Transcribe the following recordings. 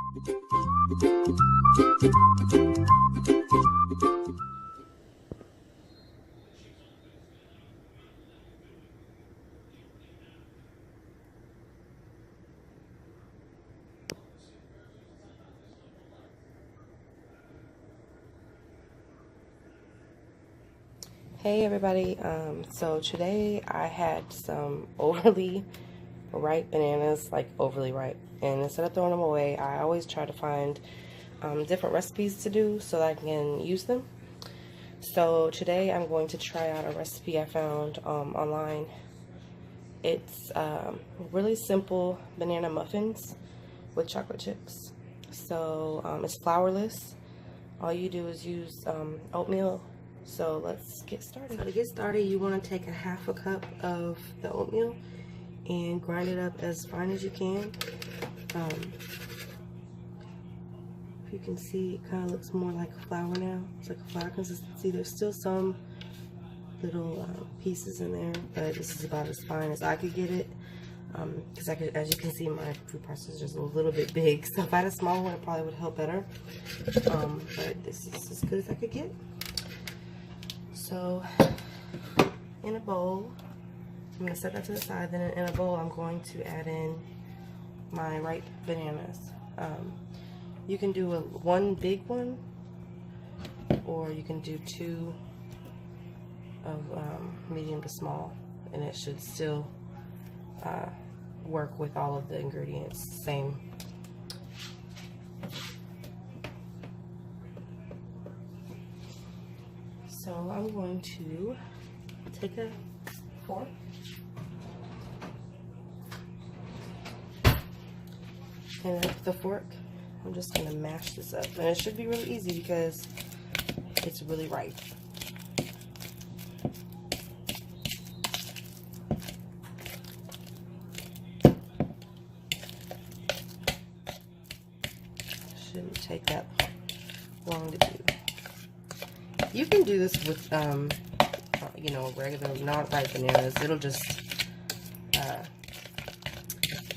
Hey everybody, so today I had some overly ripe bananas, like overly ripe, and instead of throwing them away, I always try to find different recipes to do so that I can use them. So today I'm going to try out a recipe I found online. It's really simple banana muffins with chocolate chips. So it's flourless. All you do is use oatmeal. So let's get started. So to get started, you want to take a half a cup of the oatmeal and grind it up as fine as you can. If you can see, it kind of looks more like flour now. It's like a flour consistency. There's still some little pieces in there, but this is about as fine as I could get it. Because as you can see, my food processor is just a little bit big. So if I had a smaller one, it probably would help better. But this is as good as I could get. So in a bowl, I'm going to set that to the side. Then in a bowl, I'm going to add in my ripe bananas. You can do one big one, or you can do two of medium to small, and it should still work with all of the ingredients same. So I'm going to take a fork and with the fork I'm just going to mash this up, and it should be really easy because it's really ripe. Shouldn't take that long to do. You can do this with, you know, regular, not ripe bananas. It'll just,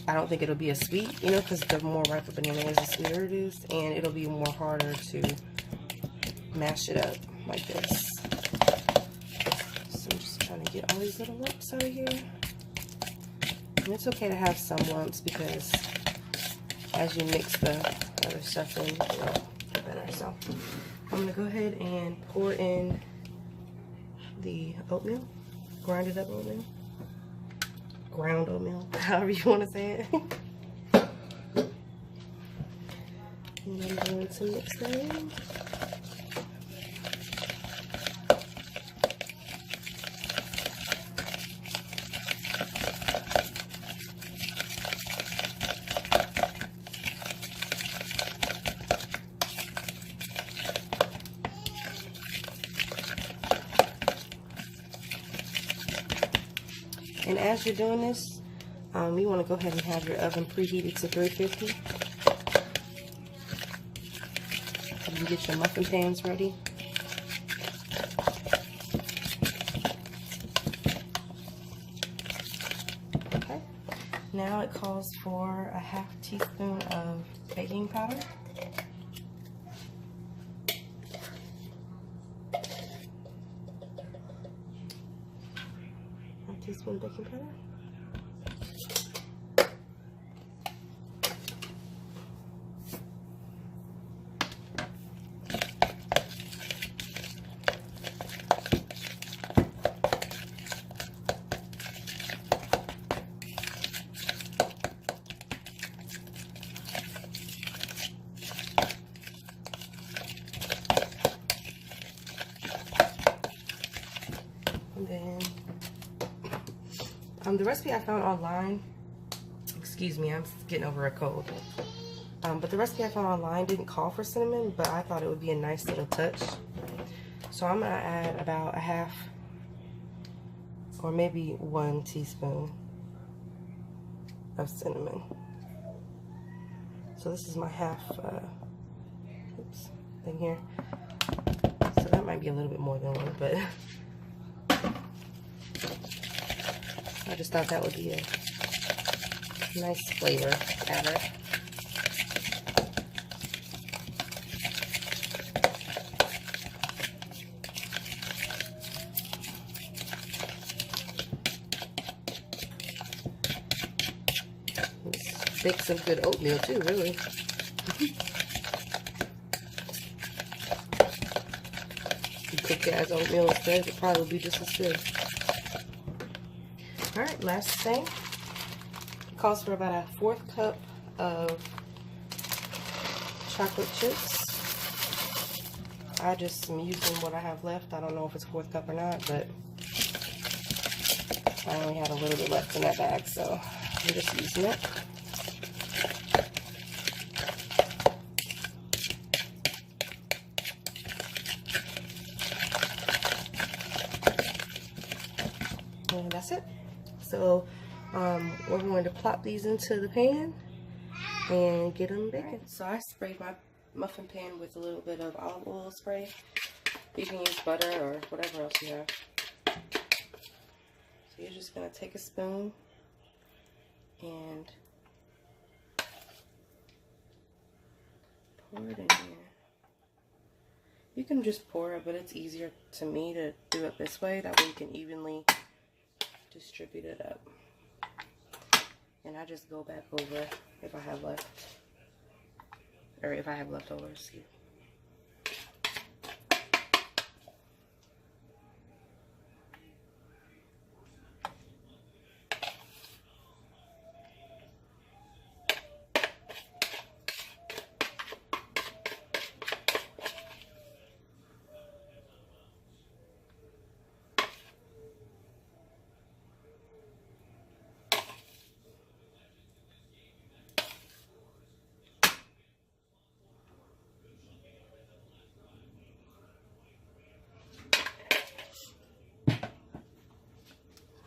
I don't think it'll be as sweet, you know, because the more ripe a banana is, the sweeter it is, and it'll be more harder to mash it up like this. So I'm just trying to get all these little lumps out of here. And it's okay to have some lumps because as you mix the other stuff in, it'll get better. So I'm going to go ahead and pour in the oatmeal, grinded up oatmeal, ground oatmeal, however you want to say it. And I'm going to mix that in. And as you're doing this, you want to go ahead and have your oven preheated to 350. You can get your muffin pans ready. Okay. Now it calls for a ½ teaspoon of baking powder. Teaspoon baking powder. And then the recipe I found online, excuse me, I'm getting over a cold. But the recipe I found online didn't call for cinnamon, but I thought it would be a nice little touch. So I'm going to add about a half or maybe 1 teaspoon of cinnamon. So this is my half thing here. So that might be a little bit more than 1, but I just thought that would be a nice flavor adder. make some good oatmeal too, really. You cook it as oatmeal instead, it'll probably be just as good. Alright, last thing. It calls for about a 1/4 cup of chocolate chips. I just am using what I have left. I don't know if it's 1/4 cup or not, but I only had a little bit left in that bag, so I'm just using it. And that's it. So we're going to plop these into the pan and get them baking. So I sprayed my muffin pan with a little bit of olive oil spray. You can use butter or whatever else you have. So you're just going to take a spoon and pour it in here. You can just pour it, but it's easier to me to do it this way. That way you can evenly distribute it up. And I just go back over if I have left, or if I have leftovers. See.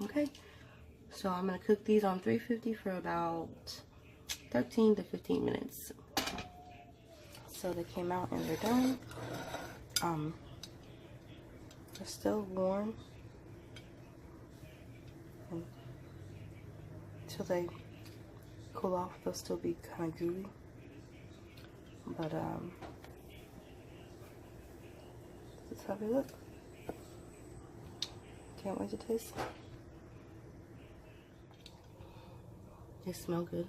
Okay, so I'm going to cook these on 350 for about 13 to 15 minutes. So they came out and they're done. They're still warm. And until they cool off, they'll still be kind of gooey. But this is how they look. Can't wait to taste. They smell good.